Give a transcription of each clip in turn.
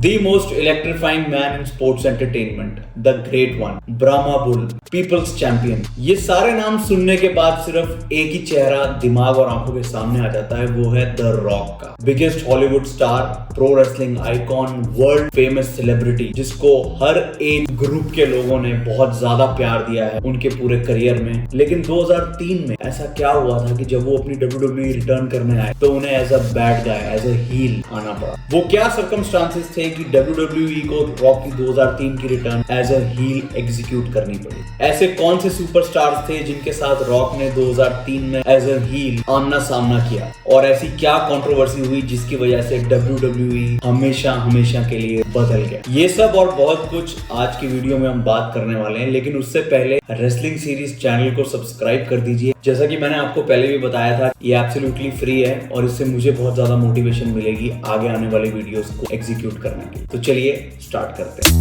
The most electrifying man in sports entertainment, the great one, Brahma Bull, People's Champion। ये सारे नाम सुनने के बाद सिर्फ एक ही चेहरा दिमाग और आंखों के सामने आ जाता है, वो है द रॉक का। Biggest Hollywood star, pro wrestling icon, world famous celebrity, जिसको हर एज ग्रुप के लोगों ने बहुत ज्यादा प्यार दिया है उनके पूरे करियर में। लेकिन 2003 में ऐसा क्या हुआ था कि जब वो अपनी WWE रिटर्न करने आए तो उन्हें as a bad guy, as a heel आना पड़ा। वो क्या सर्कमस्टांसेस थे कि WWE को रॉक की 2003 की return as a heel execute करनी पड़ी? ऐसे कौन से सुपरस्टार्स थे जिनके साथ रॉक ने 2003 में एज अ हील आमना सामना किया? और ऐसी क्या कंट्रोवर्सी हुई जिसकी वजह से WWE हमेशा हमेशा के लिए बदल गया? ये सब और बहुत कुछ आज की वीडियो में हम बात करने वाले हैं, लेकिन उससे पहले रेसलिंग सीरीज चैनल को सब्सक्राइब कर दीजिए। जैसा कि मैंने आपको पहले भी बताया था, ये एब्सोल्युटली फ्री है और इससे मुझे बहुत ज्यादा मोटिवेशन मिलेगी आगे आने वाले वीडियोस को एग्जीक्यूट करने की। तो चलिए स्टार्ट करते हैं।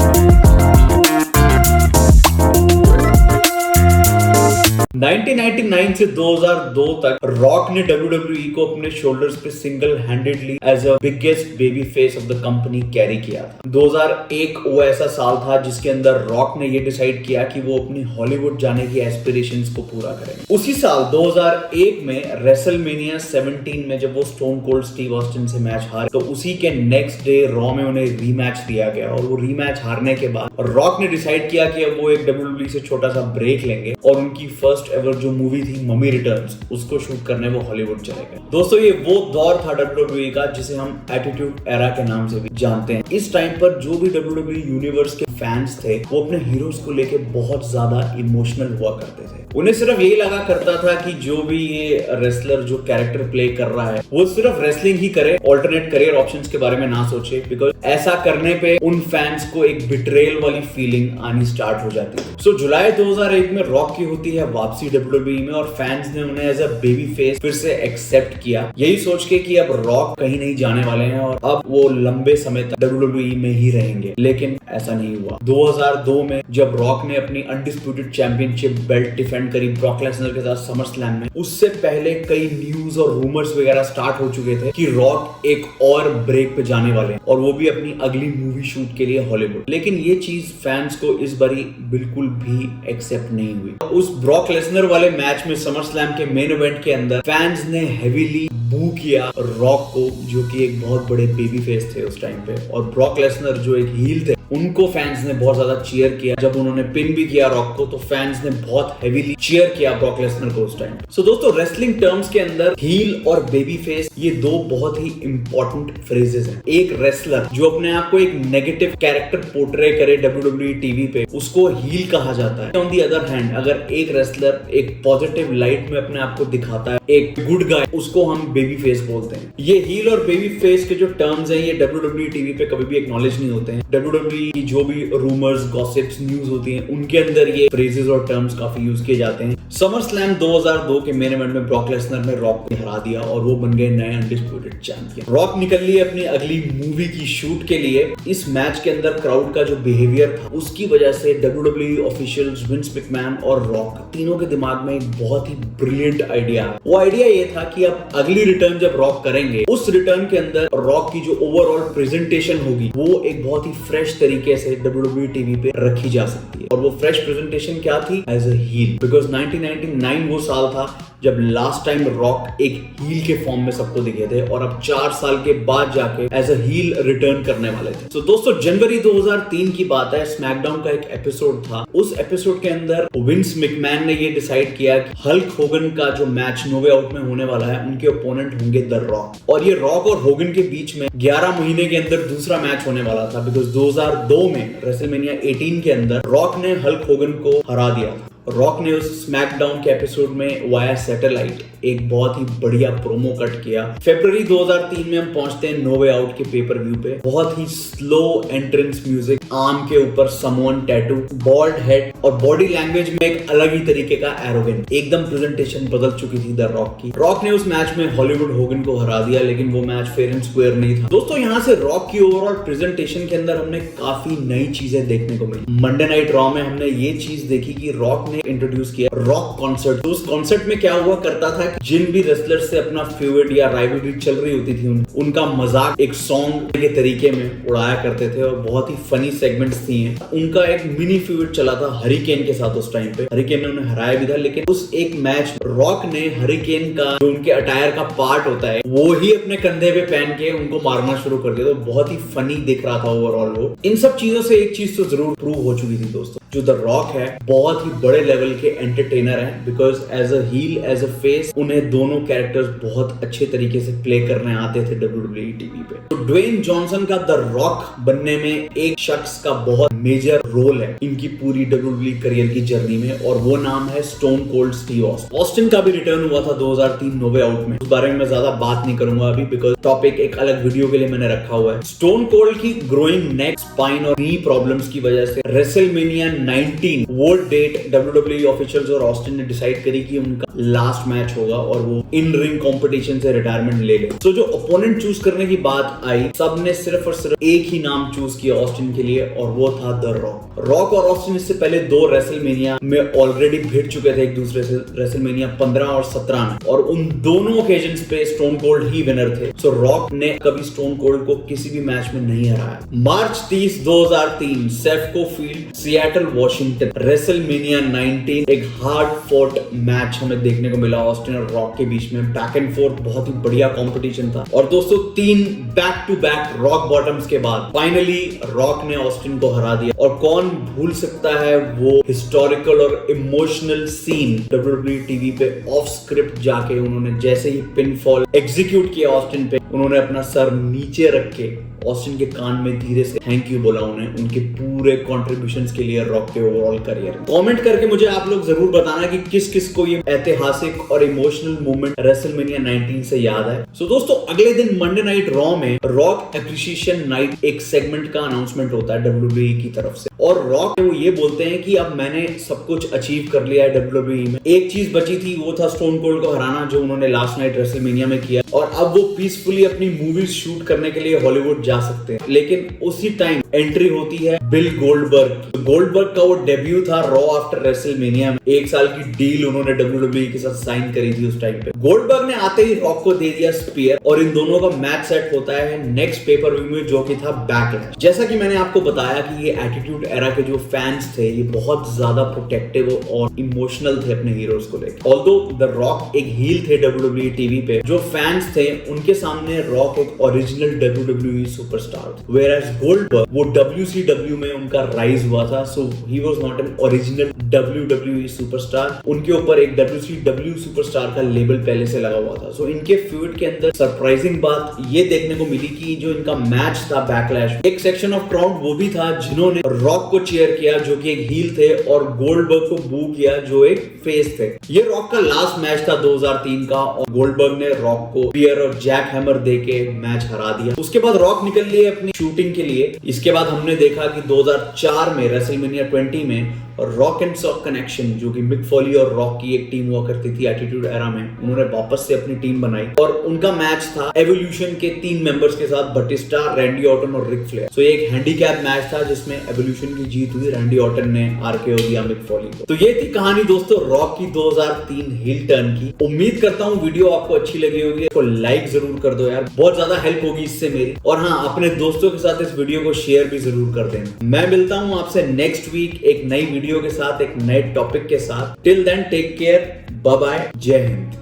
1999 से 2002 तक रॉक ने WWE को अपने शोल्डर्स पे single handedly as a biggest baby face of the company carry किया था। 2001 वो ऐसा साल था जिसके अंदर रॉक ने ये डिसाइड किया कि वो अपनी हॉलीवुड जाने की एस्पिरेशंस को पूरा करेंगे। उसी साल 2001 में रेसलमेनिया 17 में जब वो स्टोन कोल्ड स्टीव ऑस्टिन से मैच हारे, तो उसी के नेक्स्ट डे रॉ में उन्हें रीमैच दिया गया और वो रीमैच हारने के बाद रॉक ने डिसाइड किया कि अब वो एक WWE से छोटा सा ब्रेक लेंगे और उनकी फर्स्ट एवर जो मूवी थी मम्मी रिटर्न्स, उसको शूट करने वो हॉलीवुड चले गए। दोस्तों, ये वो दौर था WWE का जिसे हम एटीट्यूड एरा के नाम से भी जानते हैं। इस टाइम पर जो भी WWE यूनिवर्स के फैंस थे वो अपने हीरोज को लेके बहुत ज्यादा इमोशनल हुआ करते थे। उन्हें सिर्फ यही लगा करता था कि जो भी ये रेसलर जो कैरेक्टर प्ले कर रहा है वो सिर्फ रेसलिंग ही करे, ऑल्टरनेट करियर ऑप्शंस के बारे में ना सोचे, बिकॉज ऐसा करने पे उन फैंस को एक बिट्रेयल वाली फीलिंग आनी स्टार्ट हो जाती है। सो जुलाई 2001 में रॉक की होती है वापसी WWE में और फैंस ने उन्हें एज अ बेबी फेस फिर से एक्सेप्ट किया, यही सोच के कि अब रॉक कहीं नहीं जाने वाले हैं और अब वो लंबे समय तक WWE में ही रहेंगे। लेकिन ऐसा नहीं हुआ। 2002 में जब रॉक ने अपनी अनडिस्प्यूटेड चैंपियनशिप बेल्ट डिफेंड करी ब्रॉक लेसनर के साथ समर स्लैम में, उससे पहले कई न्यूज और रूमर्स वगैरह स्टार्ट हो चुके थे कि रॉक एक और ब्रेक पे जाने वाले हैं और वो भी अपनी अगली मूवी शूट के लिए हॉलीवुड। लेकिन ये चीज फैंस को इस बारी बिल्कुल भी एक्सेप्ट नहीं हुई। उस ब्रॉक लेसनर वाले मैच में समर स्लैम के मेन इवेंट के अंदर फैंस ने हेवीली बू किया रॉक को, जो कि एक बहुत बड़े बेबी फेस थे उस टाइम पे, और ब्रॉक लेसनर जो एक हील थे उनको फैंस ने बहुत ज्यादा चीयर किया। जब उन्होंने पिन भी किया रॉक को तो फैंस ने बहुत हेवीली चीयर किया ब्रॉक लेसनर को उस टाइम। सो दोस्तों, रेसलिंग टर्म्स के अंदर हील और बेबी फेस ये दो बहुत ही इंपॉर्टेंट फ्रेजेस हैं। एक रेसलर जो अपने आप को एक नेगेटिव कैरेक्टर पोर्ट्रे करे WWE टीवी पे, उसको हील कहा जाता है। ऑन दी अदर हैंड, अगर एक रेसलर एक पॉजिटिव लाइट में अपने आप को दिखाता है, एक गुड गाय, उसको हम बेबी फेस बोलते हैं। ये हील और बेबी फेस के जो टर्म्स हैं ये WWE टीवी पे कभी भी एक्नॉलेज नहीं होते हैं। WWE की जो भी रूमर्स, गॉसिप्स, न्यूज होती हैं उनके अंदर ये फ्रेजेस और टर्म्स काफी यूज किए जाते हैं। समर स्लैम 2002 के मेन इवेंट में ब्रॉक लेसनर ने रॉक को हरा दिया और वो बन गए नए अनडिस्प्यूटेड चैंपियन। रॉक निकल लिए अपनी अगली मूवी की शूट के लिए। इस मैच के अंदर क्राउड का जो बिहेवियर था उसकी वजह से WWE ऑफिशियल्स, विंस मैकमैन और रॉक तीनों के दिमाग में एक बहुत ही ब्रिलियंट आइडिया। वो आइडिया ये था कि अब अगली रिटर्न जब रॉक करेंगे, उस रिटर्न के अंदर रॉक की जो ओवरऑल प्रेजेंटेशन होगी वो एक बहुत ही फ्रेश तरीके से WWE टीवी पे रखी जा सकती है। और वो फ्रेश प्रेजेंटेशन क्या थी? As a heal. बिकॉज 1999 वो साल था जब लास्ट टाइम रॉक एक हील के फॉर्म में सबको दिखे थे और अब 4 साल के बाद जाके एज अ हील रिटर्न करने वाले थे। तो दोस्तों, जनवरी 2003 की बात है। स्मैकडाउन का एक एपिसोड था। उस एपिसोड के अंदर विंस मैकमैन ने ये डिसाइड किया कि हल्क होगन का जो मैच नो वे आउट में होने वाला है, उनके ओपोनेंट होंगे द रॉक। और ये रॉक और होगन के बीच में 11 महीने के अंदर दूसरा मैच होने वाला था। बिकॉज 2002 में रेसलमेनिया 18 के अंदर रॉक ने हल्क होगन को हरा दिया था। रॉक ने उस स्मैकडाउन के एपिसोड में वाया सैटेलाइट एक बहुत ही बढ़िया प्रोमो कट किया। फरवरी 2003 में हम पहुंचते हैं नो वे आउट के पेपर व्यू पे। बहुत ही स्लो एंट्रेंस म्यूजिक, आर्म के ऊपर समोन टैटू, बॉल्ड हेड और बॉडी लैंग्वेज में एक अलग ही तरीके का एरोगेंट, एकदम प्रेजेंटेशन बदल चुकी थी द रॉक की। रॉक ने उस मैच में हॉलीवुड होगन को हरा दिया, लेकिन वो मैच फेयर एंड स्क्वायर नहीं था। दोस्तों, यहाँ से रॉक की ओवरऑल प्रेजेंटेशन के अंदर हमने काफी नई चीजें देखने को मिली। मंडे नाइट रॉ में हमने ये चीज देखी कि रॉक ने ने इंट्रोड्यूस किया रॉक कॉन्सर्ट। तो उस कॉन्सर्ट में क्या हुआ करता था कि जिन भी रेसलर से अपना फेवरेट या राइवलरी चल रही होती थी उनका मजाक एक सॉन्ग के तरीके में उड़ाया करते थे और बहुत ही फनी सेगमेंट्स थी। उनका एक मिनी फेवरेट चला था हरिकेन के साथ। उस टाइम पे हरिकेन ने उन्हें हराया भी था, लेकिन उस एक मैच रॉक ने हरिकेन का जो उनके अटायर का पार्ट होता है वो ही अपने कंधे पे पहन के उनको मारना शुरू कर दिया। तो बहुत ही फनी दिख रहा था ओवरऑल वो। इन सब चीजों से एक चीज तो जरूर प्रूव हो चुकी थी दोस्तों, जो द रॉक है बहुत ही बड़े लेवल के एंटरटेनर हैं, because as a heel as a face उन्हें दोनों कैरेक्टर्स बहुत अच्छे तरीके से प्ले करने आते थे WWE टीवी पे। तो ड्वेन जॉनसन का द रॉक बनने में एक शख्स का बहुत मेजर रोल है इनकी पूरी WWE करियर की जर्नी में, और वो नाम है stone cold Steve Austin. Austin का भी रिटर्न हुआ था 2003 नो वे आउट में। उस बारे में मैं ज्यादा बात नहीं करूंगा अभी, बिकॉज टॉपिक एक अलग वीडियो के लिए मैंने रखा हुआ है। स्टोन कोल्ड की ग्रोइंग नेक, स्पाइन और नी प्रॉब्लम्स की वजह से रेसलमेनिया 19 वो डेट WWE ऑफिशियल्स और ऑस्टिन ने डिसाइड करी कि उनका लास्ट मैच होगा और वो इन रिंग कंपटीशन से रिटायरमेंट ले ले। तो जो ओपोनेंट चूज करने की बात आई, सबने सिर्फ और सिर्फ एक ही नाम चूज किया ऑस्टिन के लिए, और वो था द रॉक। रॉक और ऑस्टिन इससे पहले 2 रेसलमेनिया में ऑलरेडी भिड़ चुके थे एक दूसरे से, रेसलमेनिया 15 और 17 में, और उन दोनों ओकेजन्स पे स्टोन कोल्ड ही विनर थे। सो रॉक ने कभी स्टोन कोल्ड को किसी भी मैच में नहीं हराया। मार्च 30, 2003 सेफ्को फील्ड, सिएटल, वॉशिंगटन, रेसलमेनिया 19 एक हार्ड फोर्ट मैच हमें देखने को मिला ऑस्टिन और रॉक के बीच में। बैक एंड फोर्थ बहुत ही बढ़िया कंपटीशन था, और दोस्तों 3 back to back Rock bottoms के बाद फाइनली रॉक ने ऑस्टिन को हरा दिया। और कौन भूल सकता है वो हिस्टोरिकल और इमोशनल सीन WWE टीवी पे ऑफ स्क्रिप्ट जाके उन्होंने जैसे ही पिनफॉल एग्जीक्यूट किया ऑस्टिन पे, उन्होंने अपना सर नीचे रख के ऑस्टिन के कान में धीरे से थैंक यू बोला उन्हें उनके पूरे कॉन्ट्रीब्यूशंस के लिए रॉक के ओवरऑल करियर। कमेंट करके मुझे आप लोग जरूर बताना कि किस किस को ये ऐतिहासिक और इमोशनल मोमेंट रेसलमेनिया 19 से याद है। सो दोस्तों अगले दिन मंडे नाइट रॉ में रॉक एप्रिसिएशन नाइट एक सेगमेंट का अनाउंसमेंट होता है WWE की तरफ से, और रॉक वो ये बोलते हैं कि अब मैंने सब कुछ अचीव कर लिया है WWE में। एक चीज बची थी, वो था स्टोन कोल्ड को हराना जो उन्होंने लास्ट नाइट रेसलमेनिया में किया, और अब वो पीसफुली अपनी मूवीज शूट करने के लिए हॉलीवुड जा सकते हैं। लेकिन उसी टाइम एंट्री होती है बिल गोल्डबर्ग। गोल्डबर्ग का वो डेब्यू था रॉ आफ्टर रेसलमेनिया में। 1 साल की डील उन्होंने WWE के साथ साइन करी थी उस टाइम पे। गोल्डबर्ग ने आते ही रॉक को दे दिया स्पीयर, और इन दोनों का मैच सेट होता है नेक्स्ट पेपर व्यू में, जो कि था बैकलैश। जैसा कि मैंने आपको बताया कि ये एटीट्यूड एरा के जो फैंस थे ये बहुत ज्यादा प्रोटेक्टिव और इमोशनल थे अपने हीरोज को लेकर। ऑल्दो द रॉक एक हील थे WWE टीवी पे, जो फैंस थे उनके सामने रॉक एक ओरिजिनल WWE सुपरस्टार थे, whereas गोल्डबर्ग वो WCW में उनका राइज हुआ था, so he was not an original WWE superstar. उनके ऊपर एक WCW सुपरस्टार का लेबल पहले से लगा हुआ था। सो इनके फ्यूड के अंदर सरप्राइजिंग बात ये देखने को मिली कि जो इनका मैच था बैकलैश, एक सेक्शन ऑफ क्राउड वो भी था जिन्होंने रॉक को चीयर किया जो कि एक हील थे, और गोल्डबर्ग को बू किया जो एक फेस थे। ये रॉक का लास्ट मैच था 2003 का, और गोल्डबर्ग ने रॉक को स्पीयर और जैक हैमर देके मैच हरा दिया। उसके बाद रॉक निकल लिए अपनी शूटिंग के लिए। इसके बाद हमने देखा कि 2004 में रेसलमेनिया 20 में रॉक एंड सॉक कनेक्शन, जो कि मिक फॉली और रॉक की एक टीम हुआ करती थी एटीट्यूड एरा में, उन्होंने वापस से अपनी टीम बनाई, और उनका मैच था एवोल्यूशन के 3 मेंबर्स के साथ, बटिस्टा, रैंडी ऑर्टन और रिक फ्लेयर। सो ये एक हैंडीकैप मैच था जिसमें एवोल्यूशन की जीत हुई, रैंडी ऑर्टन ने आरकेओ दिया मिक फॉली को। तो ये थी कहानी दोस्तों रॉक की 2003 हील टर्न की। उम्मीद करता हूँ वीडियो आपको अच्छी लगी होगी, तो लाइक जरूर कर दो यार, बहुत ज्यादा हेल्प होगी इससे मेरी, और हाँ अपने दोस्तों के साथ इस वीडियो को शेयर भी जरूर कर देना। मैं मिलता हूँ आपसे नेक्स्ट वीक एक नई वीडियो के साथ, एक नए टॉपिक के साथ। Till then take care, bye bye, जय हिंद।